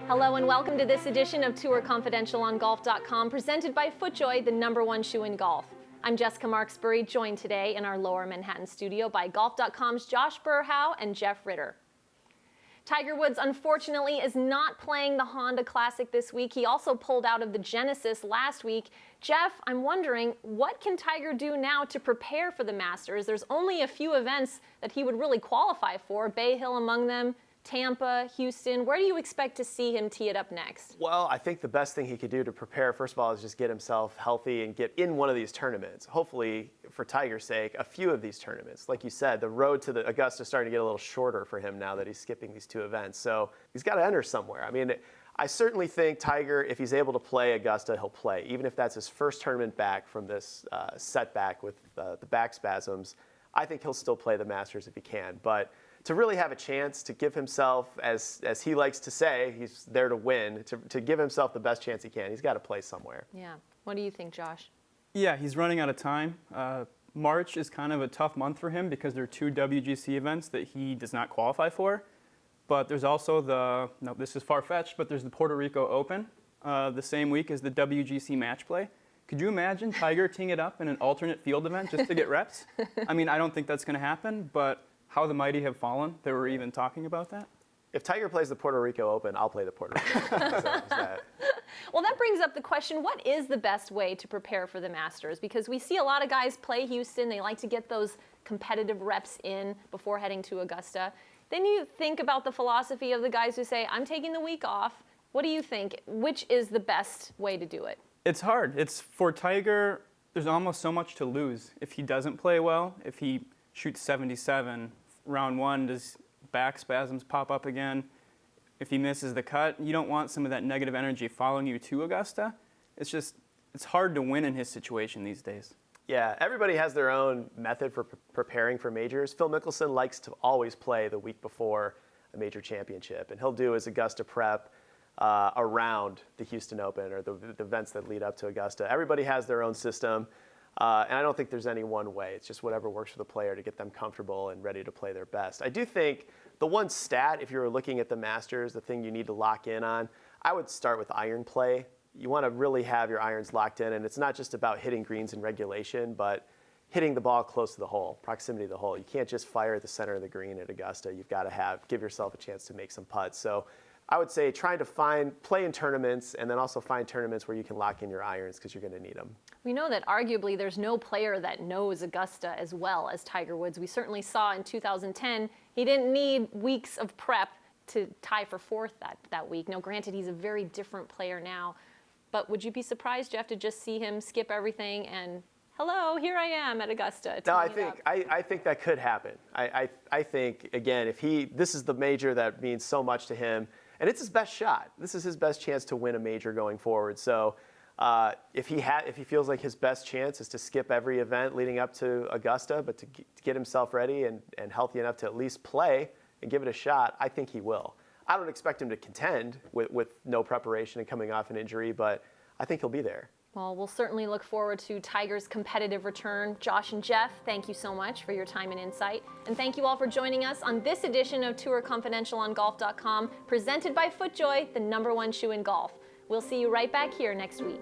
Hello and welcome to this edition of Tour Confidential on Golf.com, presented by FootJoy, the #1 shoe in golf. I'm Jessica Marksbury, joined today in our Lower Manhattan studio by Golf.com's Josh Burhow and Jeff Ritter. Tiger Woods, unfortunately, is not playing the Honda Classic this week. He also pulled out of the Genesis last week. Jeff, I'm wondering, what can Tiger do now to prepare for the Masters? There's only a few events that he would really qualify for, Bay Hill among them, Tampa, Houston. Where do you expect to see him tee it up next? Well, I think the best thing he could do to prepare, first of all, is just get himself healthy and get in one of these tournaments. Hopefully, for Tiger's sake, a few of these tournaments. Like you said, the road to the Augusta is starting to get a little shorter for him now that he's skipping these two events. So he's got to enter somewhere. I mean, I certainly think Tiger, if he's able to play Augusta, he'll play. Even if that's his first tournament back from this setback with the back spasms, I think he'll still play the Masters if he can. But to really have a chance to give himself, as he likes to say, he's there to win, to give himself the best chance he can, he's got to play somewhere. Yeah. What do you think, Josh? Yeah, he's running out of time. March is kind of a tough month for him because there are two WGC events that he does not qualify for. But there's also this is far-fetched, but there's the Puerto Rico Open the same week as the WGC Match Play. Could you imagine Tiger teeing it up in an alternate field event just to get reps? I mean, I don't think that's going to happen, but how the mighty have fallen that we're even talking about that. If Tiger plays the Puerto Rico Open, I'll play the Puerto Rico Open. Well, that brings up the question, what is the best way to prepare for the Masters? Because we see a lot of guys play Houston. They like to get those competitive reps in before heading to Augusta. Then you think about the philosophy of the guys who say, I'm taking the week off. What do you think? Which is the best way to do it? It's hard. It's for Tiger, there's almost so much to lose. If he doesn't play well, if he shoots 77, round one, does back spasms pop up again? If he misses the cut, you don't want some of that negative energy following you to Augusta. It's hard to win in his situation these days. Yeah, everybody has their own method for preparing for majors. Phil Mickelson likes to always play the week before a major championship, and he'll do his Augusta prep around the Houston Open or the events that lead up to Augusta. Everybody has their own system. And I don't think there's any one way. It's just whatever works for the player to get them comfortable and ready to play their best. I do think the one stat, if you were looking at the Masters, the thing you need to lock in on, I would start with iron play. You want to really have your irons locked in, and it's not just about hitting greens in regulation, but hitting the ball close to the hole, proximity to the hole. You can't just fire at the center of the green at Augusta. You've got to give yourself a chance to make some putts. So I would say trying to play in tournaments and then also find tournaments where you can lock in your irons because you're going to need them. We know that arguably there's no player that knows Augusta as well as Tiger Woods. We certainly saw in 2010 he didn't need weeks of prep to tie for fourth that week. Now, granted, he's a very different player now, but would you be surprised, Jeff, to just see him skip everything and, hello, here I am at Augusta? No, I think that could happen. I think, again, this is the major that means so much to him, and it's his best shot. This is his best chance to win a major going forward. So if he feels like his best chance is to skip every event leading up to Augusta, but to get himself ready and healthy enough to at least play and give it a shot, I think he will. I don't expect him to contend with no preparation and coming off an injury, but I think he'll be there. Well, we'll certainly look forward to Tiger's competitive return. Josh and Jeff, thank you so much for your time and insight. And thank you all for joining us on this edition of Tour Confidential on Golf.com, presented by FootJoy, the #1 shoe in golf. We'll see you right back here next week.